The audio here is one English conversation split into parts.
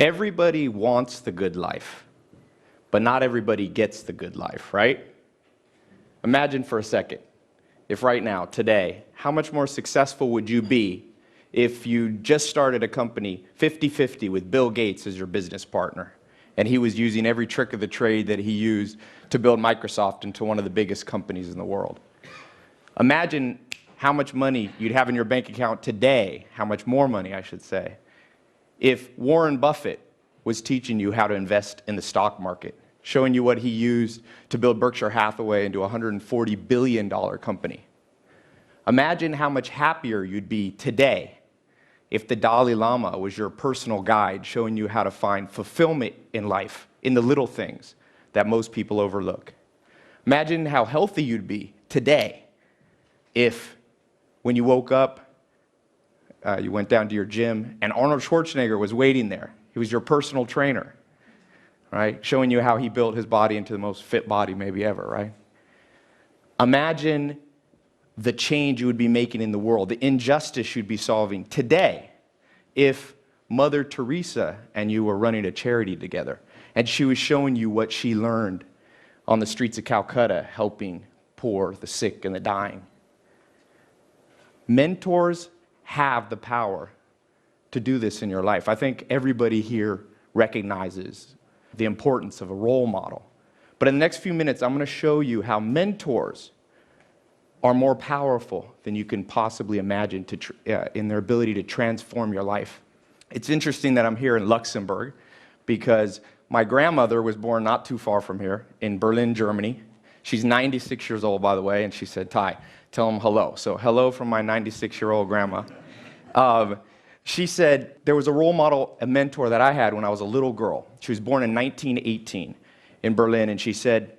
Everybody wants the good life, but not everybody gets the good life, right? Imagine for a second, if right now, today, how much more successful would you be if you just started a company 50-50 with Bill Gates as your business partner, and he was using every trick of the trade that he used to build Microsoft into one of the biggest companies in the world? Imagine how much money you'd have in your bank account today, how much more money, I should say, if Warren Buffett was teaching you how to invest in the stock market, showing you what he used to build Berkshire Hathaway into a $140 billion company. Imagine how much happier you'd be today if the Dalai Lama was your personal guide, showing you how to find fulfillment in life, in the little things that most people overlook. Imagine how healthy you'd be today if, when you woke up, you went down to your gym, and Arnold Schwarzenegger was waiting there. He was your personal trainer, right? Showing you how he built his body into the most fit body maybe ever, right? Imagine the change you would be making in the world, the injustice you'd be solving today if Mother Teresa and you were running a charity together, and she was showing you what she learned on the streets of Calcutta, helping poor, the sick, and the dying. Mentors have the power to do this in your life. I think everybody here recognizes the importance of a role model. But in the next few minutes, I'm going to show you how mentors are more powerful than you can possibly imagine in their ability to transform your life. It's interesting that I'm here in Luxembourg because my grandmother was born not too far from here in Berlin, Germany. She's 96 years old, by the way, and she said, "Ty, tell him hello." So hello from my 96-year-old grandma. She said there was a role model, a mentor that I had when I was a little girl. She was born in 1918 in Berlin, and she said,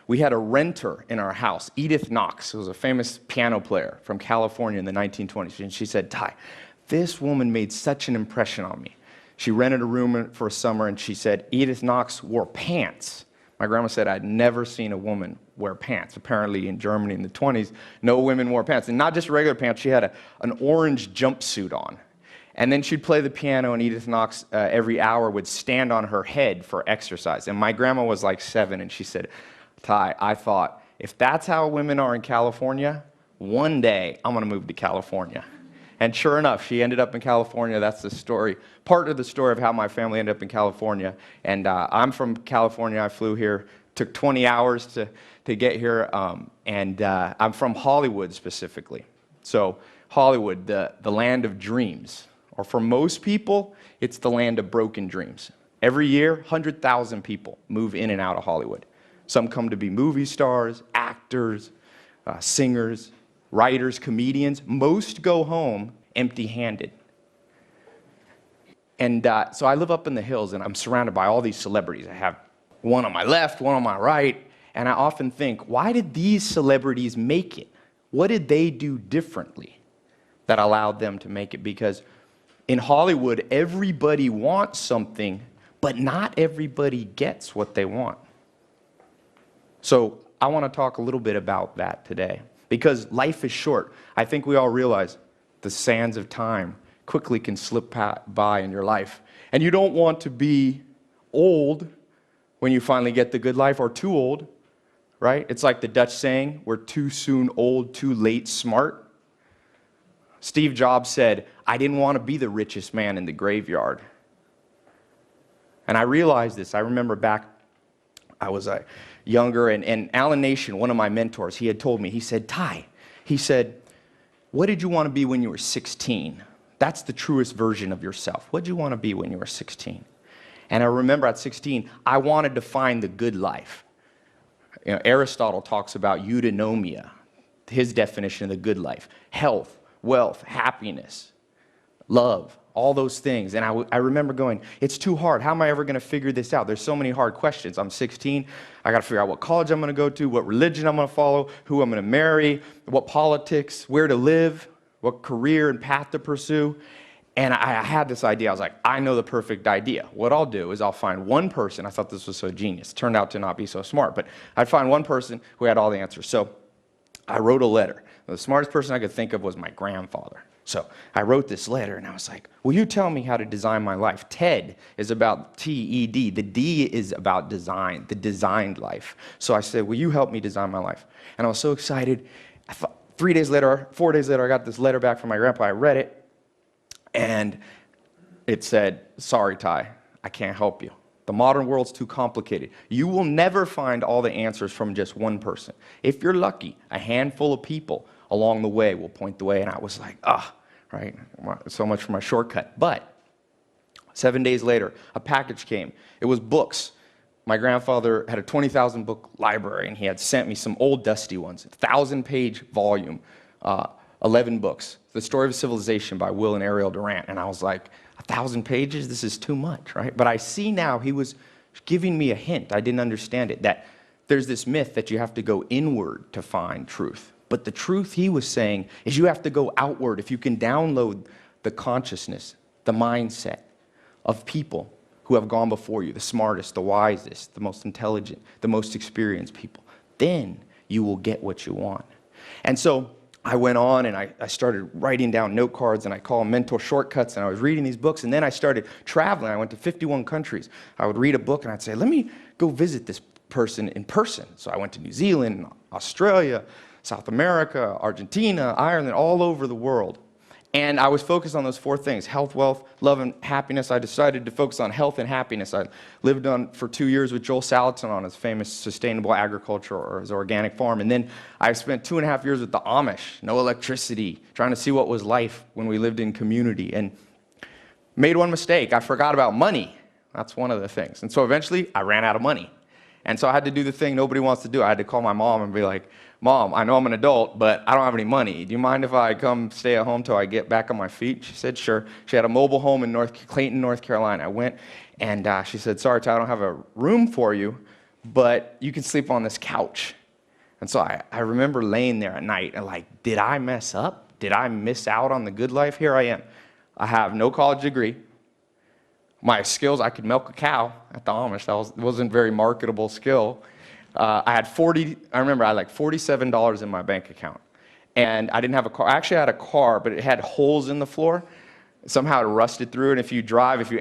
we had a renter in our house, Edith Knox, who was a famous piano player from California in the 1920s. And she said, "Ty, this woman made such an impression on me." She rented a room for a summer, and she said, Edith Knox wore pants. My grandma said, I'd never seen a woman wear pants. Apparently in Germany in the 20s, no women wore pants. And not just regular pants, she had an orange jumpsuit on. And then she'd play the piano, and Edith Knox every hour would stand on her head for exercise. And my grandma was like 7, and she said, "Ty, I thought, if that's how women are in California, one day I'm going to move to California." And sure enough, she ended up in California. That's the story, part of the story of how my family ended up in California. And I'm from California. I flew here. Took 20 hours to get here. I'm from Hollywood specifically. So Hollywood, the land of dreams. Or for most people, it's the land of broken dreams. Every year, 100,000 people move in and out of Hollywood. Some come to be movie stars, actors, singers, writers, comedians. Most go home empty-handed. And so I live up in the hills, and I'm surrounded by all these celebrities. I have one on my left, one on my right, and I often think, why did these celebrities make it? What did they do differently that allowed them to make it? Because in Hollywood, everybody wants something, but not everybody gets what they want. So I want to talk a little bit about that today. Because life is short. I think we all realize the sands of time quickly can slip by in your life. And you don't want to be old when you finally get the good life, or too old, right? It's like the Dutch saying, we're too soon old, too late smart. Steve Jobs said, I didn't want to be the richest man in the graveyard. And I realized this. I remember back, I was younger, and Alan Nation, one of my mentors, he had told me, he said, Ty, he said, what did you want to be when you were 16? That's the truest version of yourself. What did you want to be when you were 16? And I remember at 16, I wanted to find the good life. You know, Aristotle talks about eudaimonia, his definition of the good life. Health, wealth, happiness, love, all those things. And I remember going, it's too hard. How am I ever going to figure this out? There's so many hard questions. I'm 16. I got to figure out what college I'm going to go to, what religion I'm going to follow, who I'm going to marry, what politics, where to live, what career and path to pursue. And I had this idea. I was like, I know the perfect idea. What I'll do is I'll find one person. I thought this was so genius. It turned out to not be so smart. But I'd find one person who had all the answers. So I wrote a letter. The smartest person I could think of was my grandfather. So I wrote this letter, and I was like, will you tell me how to design my life? TED is about T-E-D. The D is about design, the designed life. So I said, will you help me design my life? And I was so excited. 4 days later, I got this letter back from my grandpa. I read it, and it said, sorry, Ty, I can't help you. The modern world's too complicated. You will never find all the answers from just one person. If you're lucky, a handful of people along the way will point the way. And I was like, right, so much for my shortcut. But 7 days later, a package came. It was books. My grandfather had a 20,000 book library, and he had sent me some old dusty ones, 1,000-page volume, 11 books. The Story of Civilization by Will and Ariel Durant. And I was like, 1,000 pages? This is too much, right? But I see now he was giving me a hint. I didn't understand it, that there's this myth that you have to go inward to find truth. But the truth he was saying is you have to go outward. If you can download the consciousness, the mindset of people who have gone before you, the smartest, the wisest, the most intelligent, the most experienced people, then you will get what you want. And so I went on and I started writing down note cards, and I call them mental shortcuts, and I was reading these books, and then I started traveling. I went to 51 countries. I would read a book and I'd say, let me go visit this person in person. So I went to New Zealand, Australia, South America, Argentina, Ireland, all over the world. And I was focused on those 4 things: health, wealth, love, and happiness. I decided to focus on health and happiness. I lived for 2 years with Joel Salatin on his famous sustainable agriculture, or his organic farm. And then I spent 2.5 years with the Amish, no electricity, trying to see what was life when we lived in community. And made one mistake. I forgot about money. That's one of the things. And so eventually I ran out of money. And so I had to do the thing nobody wants to do. I had to call my mom and be like, Mom, I know I'm an adult, but I don't have any money. Do you mind if I come stay at home till I get back on my feet? She said, sure. She had a mobile home in Clayton, North Carolina. I went, and she said, sorry, Ty, I don't have a room for you, but you can sleep on this couch. And so I remember laying there at night and like, did I mess up? Did I miss out on the good life? Here I am. I have no college degree. My skills, I could milk a cow at the Amish. That wasn't a very marketable skill. I had like $47 in my bank account. And I didn't have a car. I actually had a car, but it had holes in the floor. Somehow it rusted through, and if you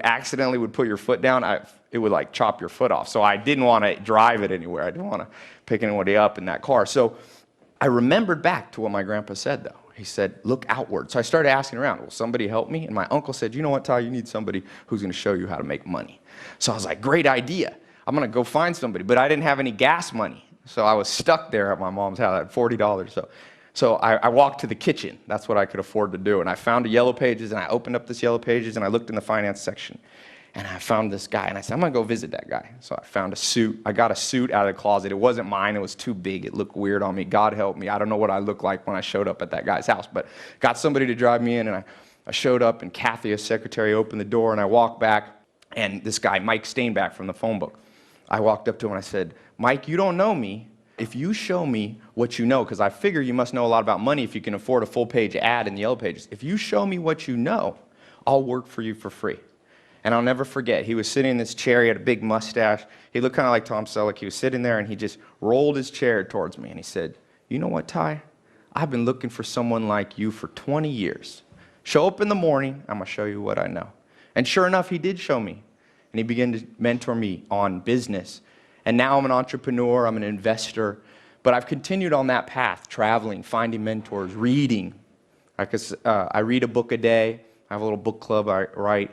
accidentally would put your foot down, it would like chop your foot off. So I didn't want to drive it anywhere. I didn't want to pick anybody up in that car. So I remembered back to what my grandpa said, though. He said, look outward. So I started asking around, will somebody help me? And my uncle said, you know what, Ty, you need somebody who's going to show you how to make money. So I was like, great idea. I'm going to go find somebody. But I didn't have any gas money. So I was stuck there at my mom's house. I had $40. So I walked to the kitchen. That's what I could afford to do. And I found a Yellow Pages, and I opened up this Yellow Pages, and I looked in the finance section. And I found this guy, and I said, I'm going to go visit that guy. So I found a suit. I got a suit out of the closet. It wasn't mine. It was too big. It looked weird on me. God help me. I don't know what I looked like when I showed up at that guy's house. But got somebody to drive me in, and I showed up, and Kathy, his secretary, opened the door, and I walked back, and this guy, Mike Stainback from the phone book, I walked up to him, and I said, Mike, you don't know me. If you show me what you know, because I figure you must know a lot about money if you can afford a full-page ad in the Yellow Pages. If you show me what you know, I'll work for you for free. And I'll never forget, he was sitting in this chair, he had a big mustache. He looked kind of like Tom Selleck. He was sitting there, and he just rolled his chair towards me, and he said, you know what, Ty? I've been looking for someone like you for 20 years. Show up in the morning, I'm going to show you what I know. And sure enough, he did show me. And he began to mentor me on business. And now I'm an entrepreneur, I'm an investor. But I've continued on that path, traveling, finding mentors, reading. I read a book a day. I have a little book club I write.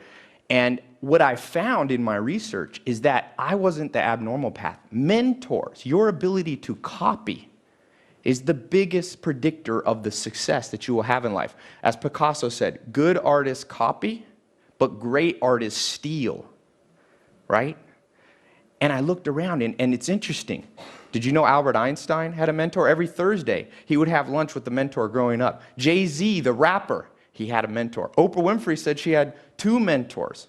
And what I found in my research is that I wasn't the abnormal path. Mentors, your ability to copy, is the biggest predictor of the success that you will have in life. As Picasso said, good artists copy, but great artists steal, right? And I looked around, and it's interesting. Did you know Albert Einstein had a mentor? Every Thursday, he would have lunch with the mentor growing up. Jay-Z, the rapper, he had a mentor. Oprah Winfrey said she had 2 mentors.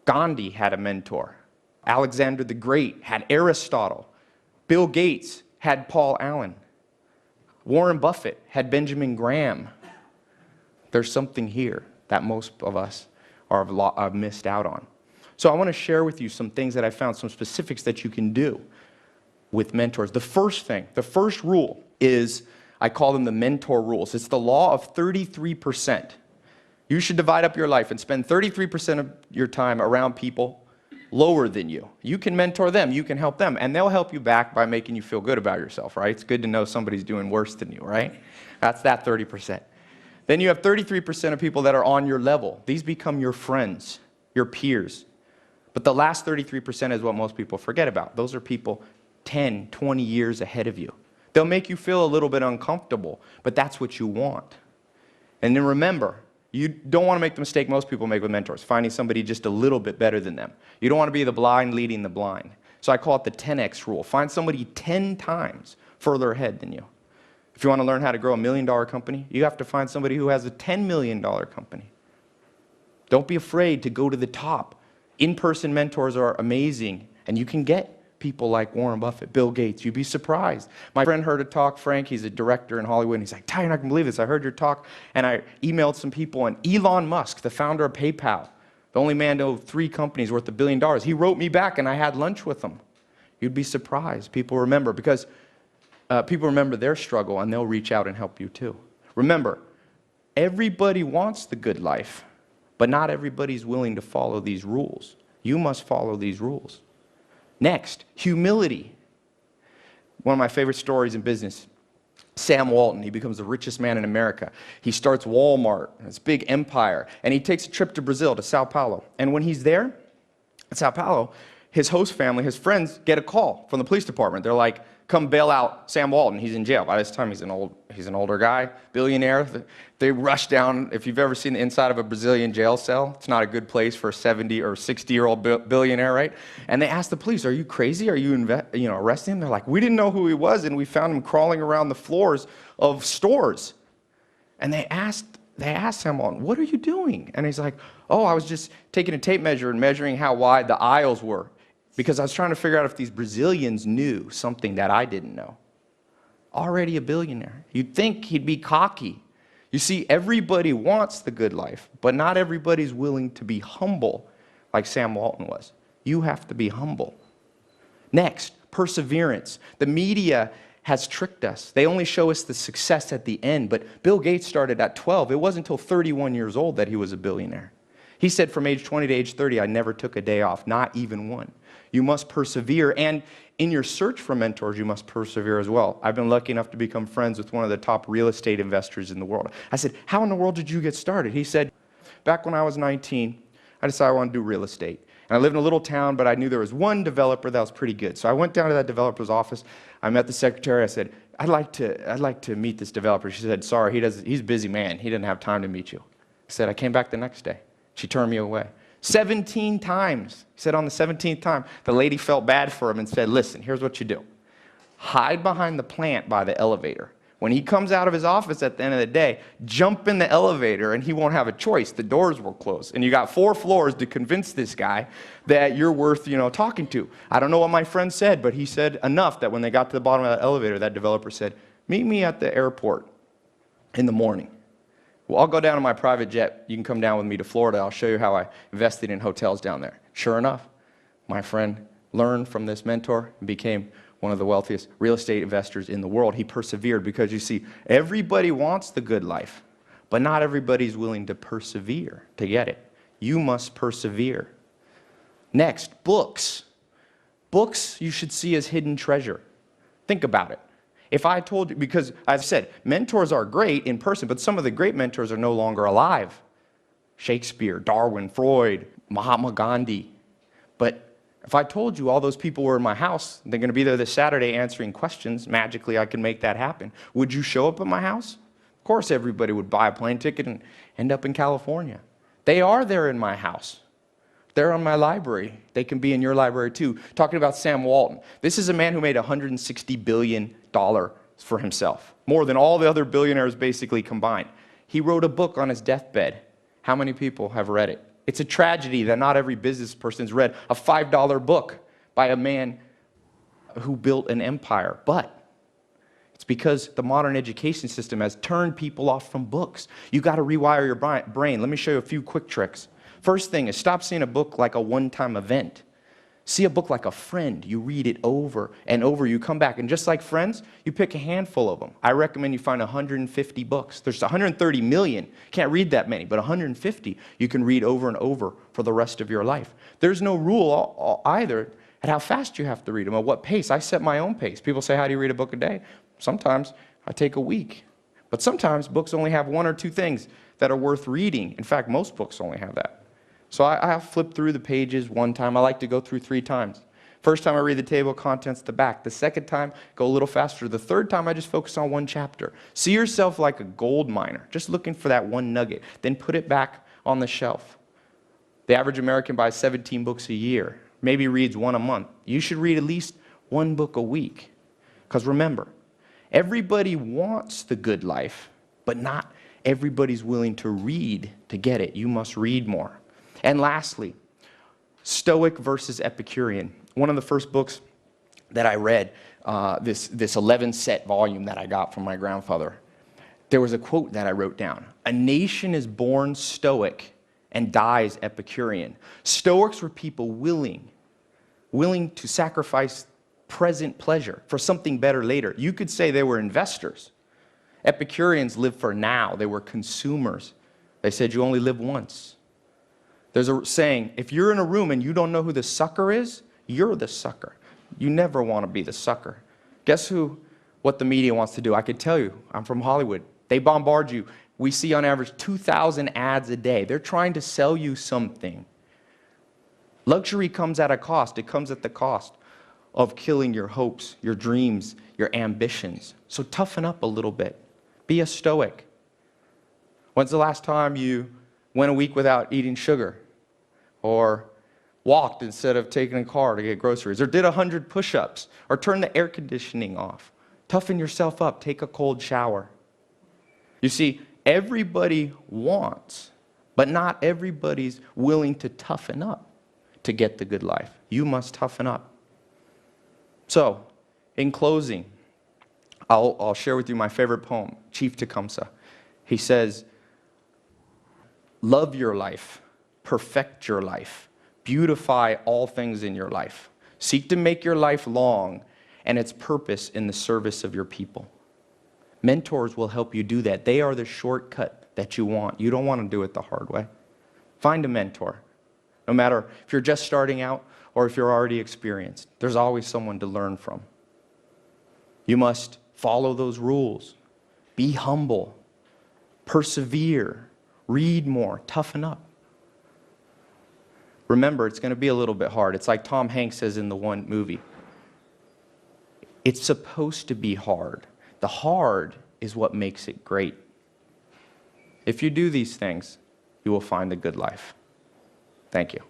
Gandhi had a mentor. Alexander the Great had Aristotle. Bill Gates had Paul Allen. Warren Buffett had Benjamin Graham. There's something here that most of us are missed out on. So I want to share with you some things that I found, some specifics that you can do with mentors. The first thing, the first rule is I call them the mentor rules. It's the law of 33%. You should divide up your life and spend 33% of your time around people lower than you. You can mentor them, you can help them, and they'll help you back by making you feel good about yourself, right? It's good to know somebody's doing worse than you, right? That's that 30%. Then you have 33% of people that are on your level. These become your friends, your peers. But the last 33% is what most people forget about. Those are people 10, 20 years ahead of you. They'll make you feel a little bit uncomfortable, but that's what you want. And then remember, you don't want to make the mistake most people make with mentors, finding somebody just a little bit better than them. You don't want to be the blind leading the blind. So I call it the 10x rule. Find somebody 10 times further ahead than you. If you want to learn how to grow $1 million company, you have to find somebody who has a $10 million company. Don't be afraid to go to the top. In-person mentors are amazing, and you can get people like Warren Buffett, Bill Gates. You'd be surprised. My friend heard a talk, Frank, he's a director in Hollywood, and he's like, Ty, you're not going to believe this. I heard your talk, and I emailed some people, and Elon Musk, the founder of PayPal, the only man to own 3 companies worth $1 billion, he wrote me back, and I had lunch with him. You'd be surprised. People remember, because people remember their struggle, and they'll reach out and help you too. Remember, everybody wants the good life, but not everybody's willing to follow these rules. You must follow these rules. Next, humility. One of my favorite stories in business, Sam Walton, he becomes the richest man in America. He starts Walmart, this big empire, and he takes a trip to Brazil, to Sao Paulo. And when he's there, in Sao Paulo, his host family, his friends, get a call from the police department. They're like, come bail out Sam Walton. He's in jail. By this time, he's an older guy, billionaire. They rush down. If you've ever seen the inside of a Brazilian jail cell, it's not a good place for a 70 or 60-year-old billionaire, right? And they ask the police, "Are you crazy? Are you arresting him?" They're like, "We didn't know who he was, and we found him crawling around the floors of stores." And they asked Sam Walton, "What are you doing?" And he's like, "Oh, I was just taking a tape measure and measuring how wide the aisles were, because I was trying to figure out if these Brazilians knew something that I didn't know." Already a billionaire. You'd think he'd be cocky. You see, everybody wants the good life, but not everybody's willing to be humble like Sam Walton was. You have to be humble. Next, perseverance. The media has tricked us. They only show us the success at the end, but Bill Gates started at 12. It wasn't until 31 years old that he was a billionaire. He said from age 20 to age 30, I never took a day off, not even one. You must persevere, and in your search for mentors, you must persevere as well. I've been lucky enough to become friends with one of the top real estate investors in the world. I said, "How in the world did you get started?" He said, "Back when I was 19, I decided I wanted to do real estate. And I lived in a little town, but I knew there was one developer that was pretty good. So I went down to that developer's office. I met the secretary. I said, I'd like to meet this developer." She said, "Sorry, he's a busy man. He didn't have time to meet you." I said, "I came back the next day." She turned me away. 17 times. He said on the 17th time, the lady felt bad for him and said, "Listen, here's what you do. Hide behind the plant by the elevator. When he comes out of his office at the end of the day, jump in the elevator and he won't have a choice. The doors will close. And you got 4 floors to convince this guy that you're worth, talking to." I don't know what my friend said, but he said enough that when they got to the bottom of that elevator, that developer said, "Meet me at the airport in the morning. Well, I'll go down in my private jet. You can come down with me to Florida. I'll show you how I invested in hotels down there." Sure enough, my friend learned from this mentor and became one of the wealthiest real estate investors in the world. He persevered because, you see, everybody wants the good life, but not everybody's willing to persevere to get it. You must persevere. Next, books. Books you should see as hidden treasure. Think about it. If I told you, because I've said, mentors are great in person, but some of the great mentors are no longer alive. Shakespeare, Darwin, Freud, Mahatma Gandhi. But if I told you all those people were in my house, they're going to be there this Saturday answering questions, magically I can make that happen. Would you show up at my house? Of course everybody would buy a plane ticket and end up in California. They are there in my house. They're in my library. They can be in your library too. Talking about Sam Walton. This is a man who made $160 billion for himself, more than all the other billionaires basically combined. He wrote a book on his deathbed. How many people have read it? It's a tragedy that not every business person's read a $5 book by a man who built an empire. But it's because the modern education system has turned people off from books. You got to rewire your brain. Let me show you a few quick tricks. First thing is stop seeing a book like a one-time event. See a book like a friend. You read it over and over. You come back. And just like Friends, you pick a handful of them. I recommend you find 150 books. There's 130 million. Can't read that many, but 150 you can read over and over for the rest of your life. There's no rule either at how fast you have to read them or what pace. I set my own pace. People say, how do you read a book a day? Sometimes I take a week. But sometimes books only have one or two things that are worth reading. In fact, most books only have that. So I have flipped through the pages one time. I like to go through 3 times. First time I read the table of contents, the back. The second time, go a little faster. The third time, I just focus on one chapter. See yourself like a gold miner, just looking for that one nugget. Then put it back on the shelf. The average American buys 17 books a year, maybe reads 1 a month. You should read at least 1 book a week. Because remember, everybody wants the good life, but not everybody's willing to read to get it. You must read more. And lastly, Stoic versus Epicurean. One of the first books that I read, this 11-set volume that I got from my grandfather, there was a quote that I wrote down. A nation is born Stoic and dies Epicurean. Stoics were people willing to sacrifice present pleasure for something better later. You could say they were investors. Epicureans lived for now. They were consumers. They said you only live once. There's a saying, if you're in a room and you don't know who the sucker is, you're the sucker. You never want to be the sucker. Guess what the media wants to do? I could tell you, I'm from Hollywood. They bombard you. We see on average 2,000 ads a day. They're trying to sell you something. Luxury comes at a cost. It comes at the cost of killing your hopes, your dreams, your ambitions. So toughen up a little bit. Be a Stoic. When's the last time you went a week without eating sugar, or walked instead of taking a car to get groceries, or did 100 push-ups, or turned the air conditioning off? Toughen yourself up. Take a cold shower. You see, everybody wants, but not everybody's willing to toughen up to get the good life. You must toughen up. So, in closing, I'll share with you my favorite poem, Chief Tecumseh. He says, love your life, perfect your life, beautify all things in your life. Seek to make your life long and its purpose in the service of your people. Mentors will help you do that. They are the shortcut that you want. You don't want to do it the hard way. Find a mentor. No matter if you're just starting out or if you're already experienced, there's always someone to learn from. You must follow those rules. Be humble. Persevere. Read more. Toughen up. Remember, it's going to be a little bit hard. It's like Tom Hanks says in the one movie. It's supposed to be hard. The hard is what makes it great. If you do these things, you will find the good life. Thank you.